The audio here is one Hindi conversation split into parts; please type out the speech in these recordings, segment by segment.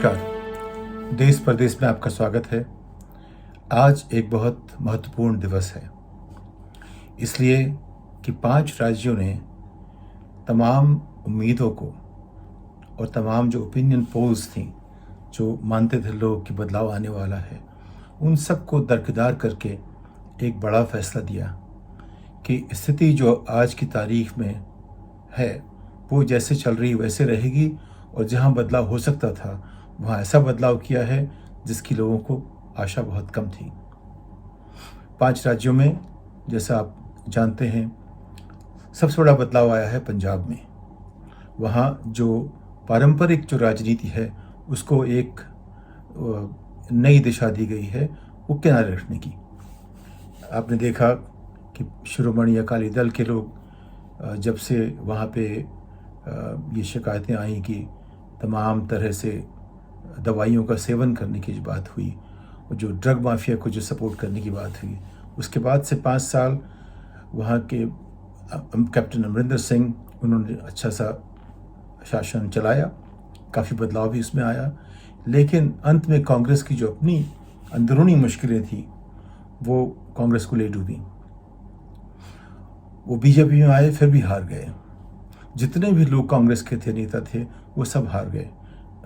नमस्कार। देश प्रदेश में आपका स्वागत है। आज एक बहुत महत्वपूर्ण दिवस है, इसलिए कि 5 राज्यों ने तमाम उम्मीदों को और तमाम जो ओपिनियन पोल्स थी, जो मानते थे लोग कि बदलाव आने वाला है, उन सब को दरकिनार करके एक बड़ा फैसला दिया कि स्थिति जो आज की तारीख में है वो जैसे चल रही वैसे रहेगी, और जहां बदलाव हो सकता था वहां ऐसा बदलाव किया है जिसकी लोगों को आशा बहुत कम थी। 5 राज्यों में, जैसा आप जानते हैं, सबसे बड़ा बदलाव आया है पंजाब में। वहाँ जो पारंपरिक जो राजनीति है उसको एक नई दिशा दी गई है, वो किनारे रखने की। आपने देखा कि शिरोमणि अकाली दल के लोग जब से वहाँ पे ये शिकायतें आई कि तमाम तरह से दवाइयों का सेवन करने की जो बात हुई और जो ड्रग माफिया को जो सपोर्ट करने की बात हुई, उसके बाद से 5 साल वहाँ के कैप्टन अमरिंदर सिंह, उन्होंने अच्छा सा शासन चलाया, काफ़ी बदलाव भी उसमें आया। लेकिन अंत में कांग्रेस की जो अपनी अंदरूनी मुश्किलें थी वो कांग्रेस को ले डूबी। वो बीजेपी में आए, फिर भी हार गए। जितने भी लोग कांग्रेस के थे, नेता थे, वो सब हार गए।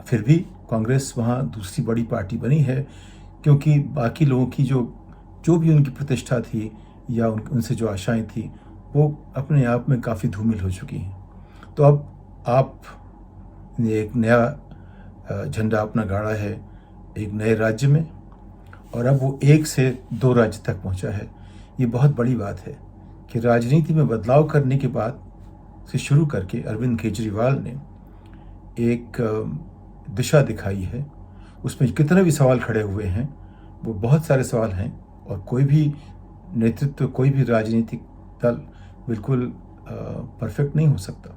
फिर भी कांग्रेस वहाँ दूसरी बड़ी पार्टी बनी है, क्योंकि बाकी लोगों की जो भी उनकी प्रतिष्ठा थी या उनसे जो आशाएं थी वो अपने आप में काफ़ी धूमिल हो चुकी हैं। तो अब आप ने एक नया झंडा अपना गाड़ा है एक नए राज्य में, और अब वो 1 से 2 राज्य तक पहुंचा है। ये बहुत बड़ी बात है कि राजनीति में बदलाव करने के बाद से शुरू करके अरविंद केजरीवाल ने एक दिशा दिखाई है। उसमें कितने भी सवाल खड़े हुए हैं, वो बहुत सारे सवाल हैं, और कोई भी नेतृत्व, कोई भी राजनीतिक दल बिल्कुल परफेक्ट नहीं हो सकता।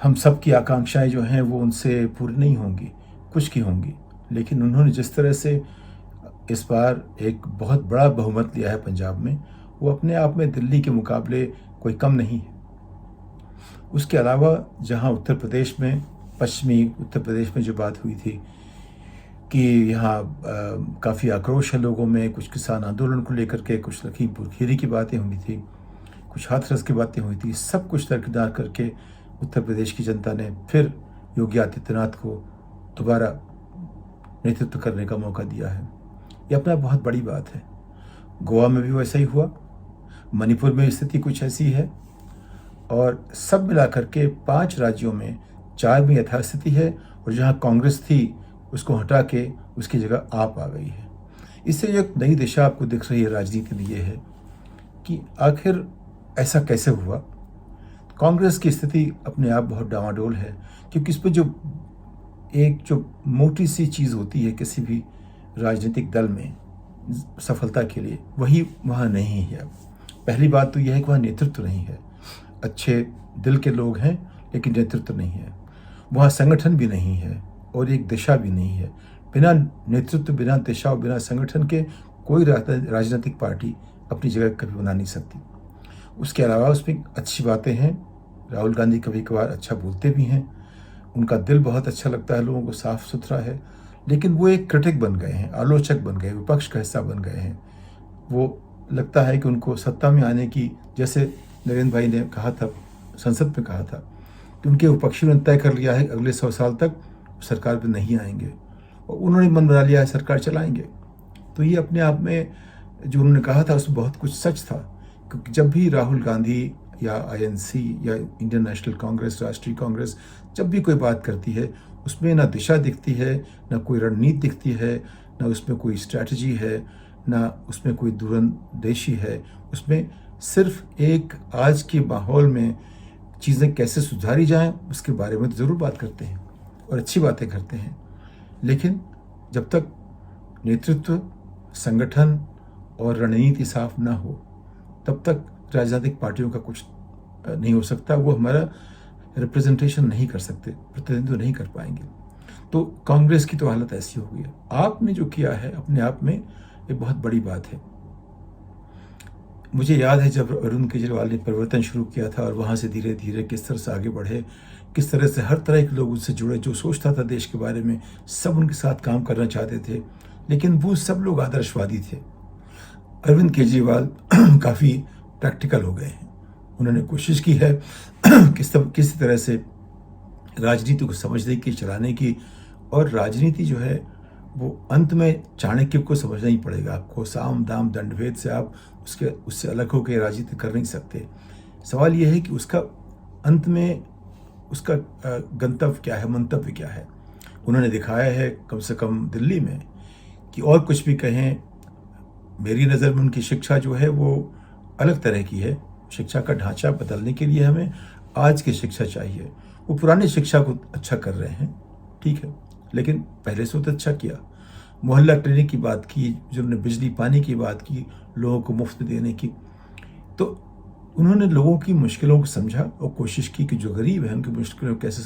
हम सब की आकांक्षाएं जो हैं वो उनसे पूरी नहीं होंगी, कुछ की होंगी, लेकिन उन्होंने जिस तरह से इस बार एक बहुत बड़ा बहुमत लिया है पंजाब में, वो अपने आप में दिल्ली के मुकाबले कोई कम नहीं है। उसके अलावा जहां उत्तर प्रदेश में, पश्चिमी उत्तर प्रदेश में जो बात हुई थी कि यहाँ काफ़ी आक्रोश है लोगों में, कुछ किसान आंदोलन को लेकर के, कुछ लखीमपुर खीरी की बातें हुई थी, कुछ हाथरस की बातें हुई थी, सब कुछ दरकिनार करके उत्तर प्रदेश की जनता ने फिर योगी आदित्यनाथ को दोबारा नेतृत्व करने का मौका दिया है। ये अपना बहुत बड़ी बात है। गोवा में भी वैसा ही हुआ, मणिपुर में स्थिति कुछ ऐसी है, और सब मिलाकर के 5 राज्यों में 4 में यथास्थिति है, और जहां कांग्रेस थी उसको हटा के उसकी जगह आप आ गई है। इससे एक नई दिशा आपको दिख रही है राजनीति में, ये है कि आखिर ऐसा कैसे हुआ। कांग्रेस की स्थिति अपने आप बहुत डामाडोल है, क्योंकि इस पर जो मोटी सी चीज़ होती है किसी भी राजनीतिक दल में सफलता के लिए, वही वहाँ नहीं है। पहली बात तो यह है कि वहाँ नेतृत्व नहीं है। अच्छे दिल के लोग हैं लेकिन नेतृत्व नहीं है। वहाँ संगठन भी नहीं है और एक दिशा भी नहीं है। बिना नेतृत्व, बिना दिशा और बिना संगठन के कोई राजनीतिक पार्टी अपनी जगह कभी बना नहीं सकती। उसके अलावा उसमें अच्छी बातें हैं। राहुल गांधी कभी कभार अच्छा बोलते भी हैं, उनका दिल बहुत अच्छा लगता है लोगों को, साफ सुथरा है, लेकिन वो एक क्रिटिक बन गए हैं, आलोचक बन गए, विपक्ष का हिस्सा बन गए हैं। वो लगता है कि उनको सत्ता में आने की, जैसे नरेंद्र भाई ने कहा था, संसद में कहा था कि उनके विपक्षियों ने तय कर लिया है अगले 100 साल तक सरकार में नहीं आएंगे, और उन्होंने मन बना लिया है सरकार चलाएंगे। तो ये अपने आप में जो उन्होंने कहा था उसमें बहुत कुछ सच था, क्योंकि जब भी राहुल गांधी या आईएनसी या इंडियन नेशनल कांग्रेस, राष्ट्रीय कांग्रेस, जब भी कोई बात करती है उसमें ना दिशा दिखती है, ना कोई रणनीति दिखती है, ना उसमें कोई स्ट्रैटेजी है, ना उसमें कोई दूरंदेशी है। उसमें सिर्फ एक आज के माहौल में चीज़ें कैसे सुधारी जाएं उसके बारे में तो ज़रूर बात करते हैं और अच्छी बातें करते हैं, लेकिन जब तक नेतृत्व, संगठन और रणनीति साफ ना हो तब तक राजनीतिक पार्टियों का कुछ नहीं हो सकता। वो हमारा रिप्रेजेंटेशन नहीं कर सकते, प्रतिनिधित्व नहीं कर पाएंगे। तो कांग्रेस की तो हालत ऐसी हो गई है। आपने जो किया है अपने आप में एक बहुत बड़ी बात है। मुझे याद है जब अरविंद केजरीवाल ने परिवर्तन शुरू किया था और वहाँ से धीरे धीरे किस तरह से आगे बढ़े, किस तरह से हर तरह के लोग उनसे जुड़े, जो सोचता था देश के बारे में, सब उनके साथ काम करना चाहते थे। लेकिन वो सब लोग आदर्शवादी थे। अरविंद केजरीवाल काफ़ी प्रैक्टिकल हो गए हैं। उन्होंने कोशिश की है किसी तरह से राजनीति को समझने की, चलाने की, और राजनीति जो है वो अंत में चाणक्य को समझना ही पड़ेगा आपको। साम दाम दंडभेद से आप उससे अलग होकर राजनीति कर नहीं सकते। सवाल यह है कि उसका अंत में उसका गंतव्य क्या है, मंतव्य क्या है। उन्होंने दिखाया है कम से कम दिल्ली में कि और कुछ भी कहें, मेरी नज़र में उनकी शिक्षा जो है वो अलग तरह की है। शिक्षा का ढांचा बदलने के लिए हमें आज की शिक्षा चाहिए। वो पुरानी शिक्षा को अच्छा कर रहे हैं, ठीक है, लेकिन पहले से तो अच्छा किया। मोहल्ला क्लिनिक की बात की, जो उन्होंने बिजली पानी की बात की, लोगों को मुफ्त देने की, तो उन्होंने लोगों की मुश्किलों को समझा और कोशिश की कि जो गरीब है उनकी मुश्किलों को कैसे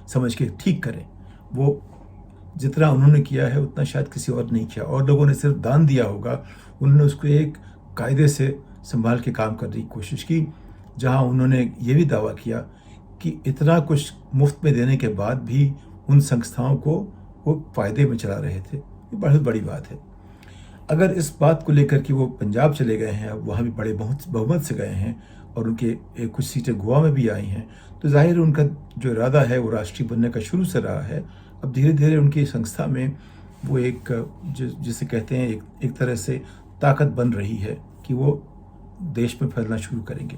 समझ के ठीक करें। वो जितना उन्होंने किया है उतना शायद किसी और नहीं किया, और लोगों ने सिर्फ दान दिया होगा। उन्होंने उसको एक कायदे से संभाल के काम करने की कोशिश की, जहां उन्होंने ये भी दावा किया कि इतना कुछ मुफ्त में देने के बाद भी उन संस्थाओं को वो फायदे में चला रहे थे। ये बहुत बड़ी बात है। अगर इस बात को लेकर कि वो पंजाब चले गए हैं, अब वहाँ भी बड़े बहुमत से गए हैं, और उनके कुछ सीटें गोवा में भी आई हैं, तो जाहिर उनका जो इरादा है वो राष्ट्रीय बनने का शुरू से रहा है। अब धीरे धीरे उनकी संस्था में वो एक जिसे कहते हैं एक तरह से ताकत बन रही है कि वो देश में फैलना शुरू करेंगे।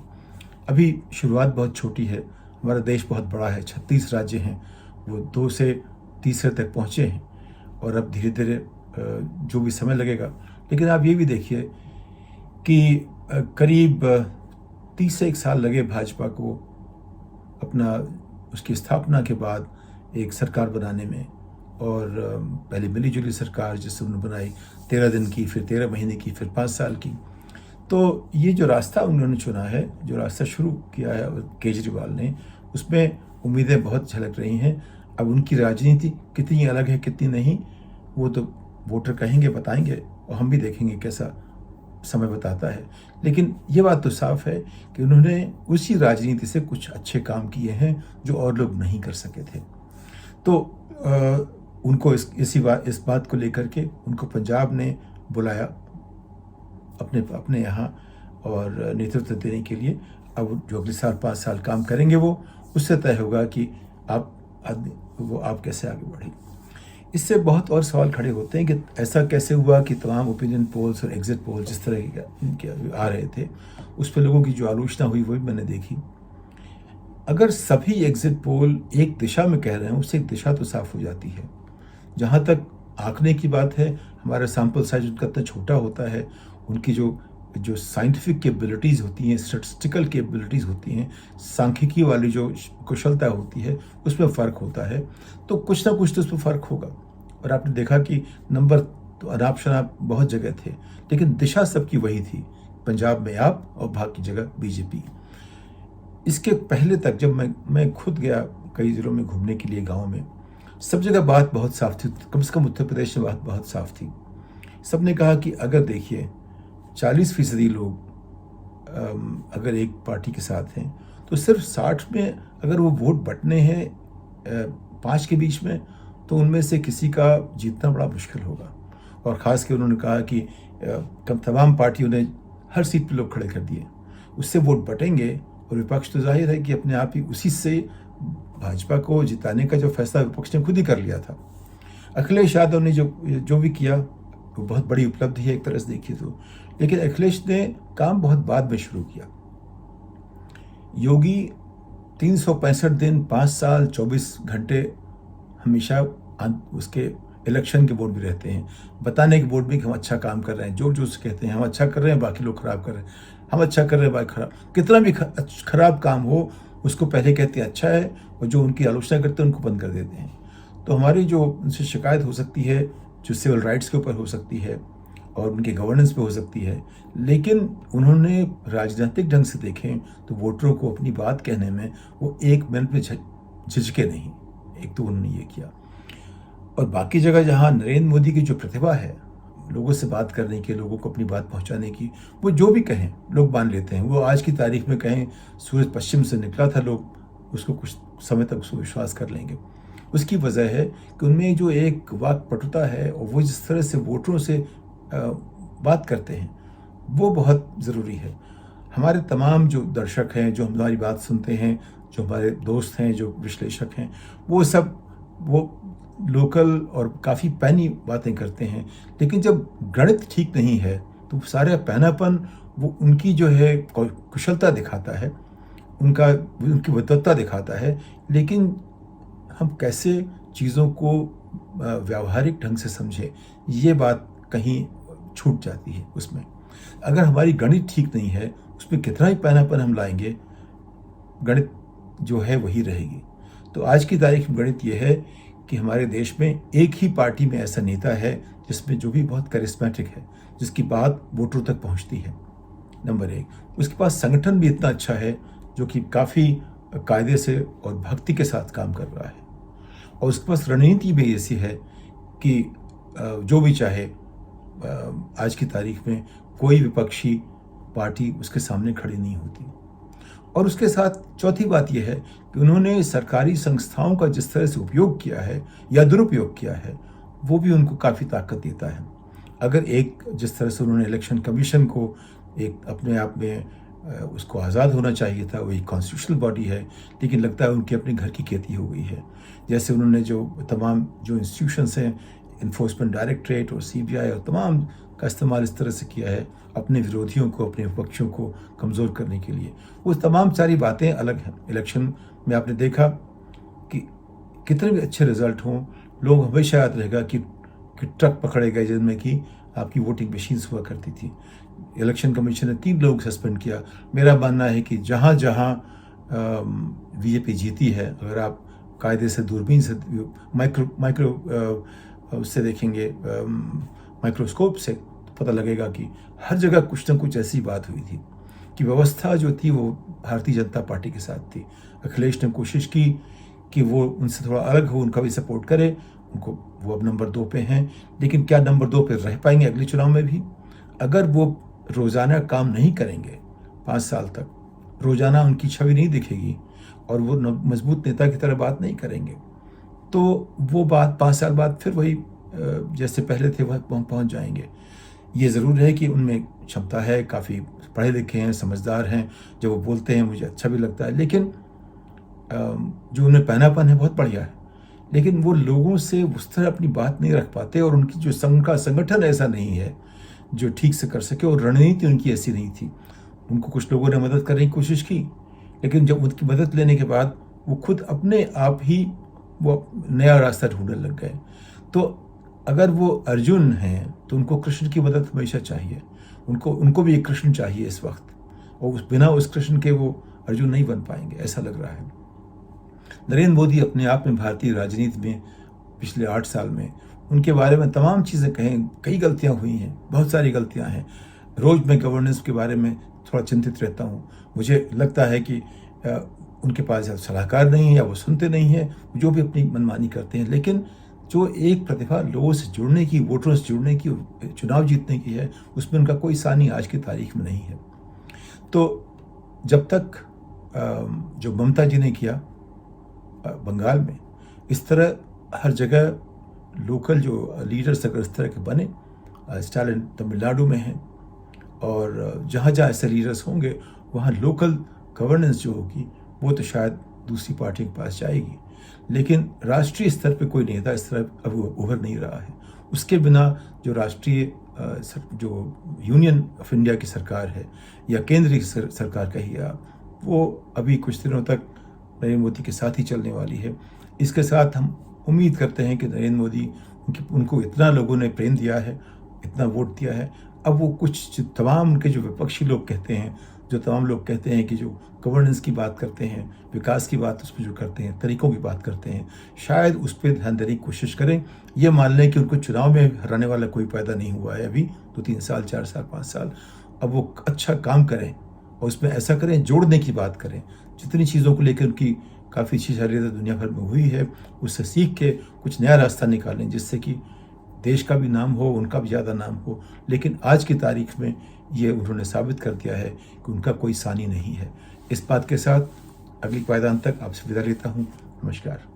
अभी शुरुआत बहुत छोटी है। हमारा देश बहुत बड़ा है, 36 राज्य हैं, वो 2 से तीसरे तक पहुँचे हैं, और अब धीरे धीरे जो भी समय लगेगा। लेकिन आप ये भी देखिए कि करीब 30 से 1 साल लगे भाजपा को अपना उसकी स्थापना के बाद एक सरकार बनाने में, और पहले मिली-जुली सरकार जिससे उन्होंने बनाई 13 दिन की, फिर 13 महीने की, फिर 5 साल की। तो ये जो रास्ता उन्होंने चुना है, जो रास्ता शुरू किया है केजरीवाल ने, उसमें उम्मीदें बहुत झलक रही हैं। अब उनकी राजनीति कितनी अलग है कितनी नहीं, वो तो वोटर कहेंगे, बताएंगे, और हम भी देखेंगे कैसा समय बताता है। लेकिन ये बात तो साफ है कि उन्होंने उसी राजनीति से कुछ अच्छे काम किए हैं जो और लोग नहीं कर सके थे। तो उनको इस बात को लेकर के उनको पंजाब ने बुलाया अपने यहाँ और नेतृत्व देने के लिए। अब जो अगले साल 5 साल काम करेंगे वो उससे तय होगा कि आप कैसे आगे बढ़े। इससे बहुत और सवाल खड़े होते हैं कि ऐसा कैसे हुआ कि तमाम ओपिनियन पोल्स और एग्जिट पोल जिस तरह के आ रहे थे, उस पर लोगों की जो आलोचना हुई वो भी मैंने देखी। अगर सभी एग्जिट पोल एक दिशा में कह रहे हैं, उससे एक दिशा तो साफ हो जाती है। जहाँ तक आंकने की बात है, हमारा सैम्पल साइज उनका इतना छोटा होता है, उनकी जो साइंटिफिक कैपेबिलिटीज़ होती हैं, स्टैटिस्टिकल कैपेबिलिटीज़ होती हैं, सांख्यिकी वाली जो कुशलता होती है, उसमें फ़र्क होता है। तो कुछ ना कुछ तो उसमें फ़र्क होगा। और आपने देखा कि नंबर तो अनाप शनाप बहुत जगह थे, लेकिन दिशा सबकी वही थी, पंजाब में आप और बाकी जगह बीजेपी। इसके पहले तक जब मैं खुद गया कई ज़िलों में घूमने के लिए, गाँव में, सब जगह बात बहुत साफ थी। कम से कम उत्तर प्रदेश में बात बहुत साफ थी। सब ने कहा कि अगर देखिए 40% लोग अगर एक पार्टी के साथ हैं, तो सिर्फ 60 में अगर वो वोट बंटने हैं 5 के बीच में, तो उनमें से किसी का जीतना बड़ा मुश्किल होगा। और ख़ास कर उन्होंने कहा कि तमाम पार्टियों ने हर सीट पे लोग खड़े कर दिए, उससे वोट बटेंगे, और विपक्ष तो जाहिर है कि अपने आप ही उसी से भाजपा को जिताने का जो फैसला विपक्ष ने खुद ही कर लिया था। अखिलेश यादव ने जो भी किया वो बहुत बड़ी उपलब्धि है एक तरह से देखिए तो। लेकिन अखिलेश ने काम बहुत बाद में शुरू किया। योगी 365 दिन, 5 साल, 24 घंटे हमेशा उसके इलेक्शन के बोर्ड भी रहते हैं, बताने के बोर्ड में कि हम अच्छा काम कर रहे हैं। जोर जोर से कहते हैं हम अच्छा कर रहे हैं, बाकी लोग खराब कर रहे हैं, हम अच्छा कर रहे हैं, बाकी खराब। कितना भी खराब काम हो उसको पहले कहते हैं अच्छा है, और जो उनकी आलोचना करते हैं उनको बंद कर देते हैं। तो हमारी जो उनसे शिकायत हो सकती है, जो सिविल राइट्स के ऊपर हो सकती है और उनके गवर्नेंस पे हो सकती है, लेकिन उन्होंने राजनीतिक ढंग से देखें तो वोटरों को अपनी बात कहने में वो 1 मिनट में झिझके नहीं। एक तो उन्होंने ये किया, और बाकी जगह जहाँ नरेंद्र मोदी की जो प्रतिभा है लोगों से बात करने की, लोगों को अपनी बात पहुंचाने की, वो जो भी कहें लोग मान लेते हैं। वो आज की तारीख में कहें सूरज पश्चिम से निकला था, लोग उसको कुछ समय तक उसको विश्वास कर लेंगे। उसकी वजह है कि उनमें जो एक वाक्पटुता है और वो जिस तरह से वोटरों से बात करते हैं वो बहुत ज़रूरी है। हमारे तमाम जो दर्शक हैं, जो हमारी बात सुनते हैं, जो हमारे दोस्त हैं, जो विश्लेषक हैं, वो लोकल और काफ़ी पैनी बातें करते हैं। लेकिन जब गणित ठीक नहीं है तो सारा पैनापन वो उनकी जो है कुशलता दिखाता है, उनकी वैधता दिखाता है। लेकिन हम कैसे चीज़ों को व्यावहारिक ढंग से समझें, ये बात कहीं छूट जाती है उसमें। अगर हमारी गणित ठीक नहीं है, उसमें कितना ही पैनापन हम लाएंगे, गणित जो है वही रहेगी। तो आज की तारीख में गणित ये है कि हमारे देश में एक ही पार्टी में ऐसा नेता है जिसमें जो भी बहुत करिश्मेटिक है, जिसकी बात वोटरों तक पहुंचती है, नंबर एक। उसके पास संगठन भी इतना अच्छा है जो कि काफ़ी कायदे से और भक्ति के साथ काम कर रहा है, और उसके पास रणनीति भी ऐसी है कि जो भी चाहे आज की तारीख में कोई विपक्षी पार्टी उसके सामने खड़ी नहीं होती। और उसके साथ चौथी बात यह है कि उन्होंने सरकारी संस्थाओं का जिस तरह से उपयोग किया है या दुरुपयोग किया है, वो भी उनको काफ़ी ताकत देता है। अगर जिस तरह से उन्होंने इलेक्शन कमीशन को एक अपने आप में उसको आज़ाद होना चाहिए था, वही कॉन्स्टिट्यूशनल बॉडी है, लेकिन लगता है उनकी अपने घर की खेती हो गई है। जैसे उन्होंने जो तमाम जो इंस्टीट्यूशंस हैं, इन्फोर्समेंट डायरेक्टरेट और सीबीआई और तमाम का इस्तेमाल इस तरह से किया है अपने विरोधियों को, अपने विपक्षियों को कमज़ोर करने के लिए। वो तमाम सारी बातें अलग हैं। इलेक्शन में आपने देखा कि कितने भी अच्छे रिजल्ट हों, लोग हमेशा याद रहेगा कि ट्रक पकड़े गए जिनमें कि आपकी वोटिंग मशीन्स हुआ करती थी। इलेक्शन कमीशन ने 3 लोग सस्पेंड किया। मेरा मानना है कि जहाँ जहाँ बीजेपी जीती है, अगर आप कायदे से दूरबीन से माइक्रो उससे देखेंगे, माइक्रोस्कोप से, तो पता लगेगा कि हर जगह कुछ ना कुछ ऐसी बात हुई थी कि व्यवस्था जो थी वो भारतीय जनता पार्टी के साथ थी। अखिलेश ने कोशिश की कि वो उनसे थोड़ा अलग हो, उनका भी सपोर्ट करे, वो अब नंबर 2 पे हैं। लेकिन क्या नंबर 2 पे रह पाएंगे अगले चुनाव में भी? अगर वो रोज़ाना काम नहीं करेंगे 5 साल तक, रोज़ाना उनकी छवि नहीं दिखेगी और वो मजबूत नेता की तरह बात नहीं करेंगे, तो वो बात 5 साल बाद फिर वही जैसे पहले थे वह पहुंच जाएंगे। ये ज़रूर है कि उनमें क्षमता है, काफ़ी पढ़े लिखे हैं, समझदार हैं, जब वो बोलते हैं मुझे अच्छा भी लगता है। लेकिन जो उन्हें पैनापन है बहुत बढ़िया है, लेकिन वो लोगों से उस तरह अपनी बात नहीं रख पाते, और उनकी जो संगठन ऐसा नहीं है जो ठीक से कर सके, और रणनीति उनकी ऐसी नहीं थी। उनको कुछ लोगों ने मदद करने की कोशिश की, लेकिन जब उनकी मदद लेने के बाद वो खुद अपने आप ही वो नया रास्ता ढूंढने लग गए। तो अगर वो अर्जुन हैं तो उनको कृष्ण की मदद हमेशा चाहिए। उनको भी एक कृष्ण चाहिए इस वक्त, और बिना उस कृष्ण के वो अर्जुन नहीं बन पाएंगे, ऐसा लग रहा है। नरेंद्र मोदी अपने आप में भारतीय राजनीति में पिछले 8 साल में उनके बारे में तमाम चीज़ें कहें, कई गलतियां हुई हैं, बहुत सारी गलतियां हैं। रोज़ मैं गवर्नेंस के बारे में थोड़ा चिंतित रहता हूँ। मुझे लगता है कि उनके पास या सलाहकार नहीं है या वो सुनते नहीं हैं, जो भी अपनी मनमानी करते हैं। लेकिन जो एक प्रतिभा लोगों से जुड़ने की, वोटरों से जुड़ने की, चुनाव जीतने की है, उसमें उनका कोई सानी आज की तारीख में नहीं है। तो जब तक जो ममता जी ने किया बंगाल में, इस तरह हर जगह लोकल जो लीडर्स अगर इस तरह के बने, स्टालिन तमिलनाडु में हैं, और जहाँ जहाँ ऐसे लीडर्स होंगे वहाँ लोकल गवर्नेंस जो होगी वो तो शायद दूसरी पार्टी के पास जाएगी। लेकिन राष्ट्रीय स्तर पे कोई नेता इस तरह अब उभर नहीं रहा है। उसके बिना जो राष्ट्रीय जो यूनियन ऑफ इंडिया की सरकार है या केंद्रीय सरकार कहिए आप, वो अभी कुछ दिनों तक नरेंद्र मोदी के साथ ही चलने वाली है। इसके साथ हम उम्मीद करते हैं कि नरेंद्र मोदी, उनको इतना लोगों ने प्रेम दिया है, इतना वोट दिया है, अब वो कुछ तमाम उनके जो विपक्षी लोग कहते हैं, जो तमाम लोग कहते हैं कि जो गवर्नेंस की बात करते हैं, विकास की बात उस पर जो करते हैं, तरीकों की बात करते हैं, शायद उस पर ध्यान देने की कोशिश करें। ये मान लें कि उनको चुनाव में हराने वाला कोई पैदा नहीं हुआ है अभी 2-3 साल, 4 साल, 5 साल। अब वो अच्छा काम करें और उसमें ऐसा करें, जोड़ने की बात करें। जितनी चीज़ों को लेकर उनकी काफ़ी अच्छी शरीरता दुनिया भर में हुई है, उससे सीख के कुछ नया रास्ता निकालें, जिससे कि देश का भी नाम हो, उनका भी ज़्यादा नाम हो। लेकिन आज की तारीख में ये उन्होंने साबित कर दिया है कि उनका कोई सानी नहीं है। इस बात के साथ अगली पायदान तक आपसे विदा लेता हूँ। नमस्कार।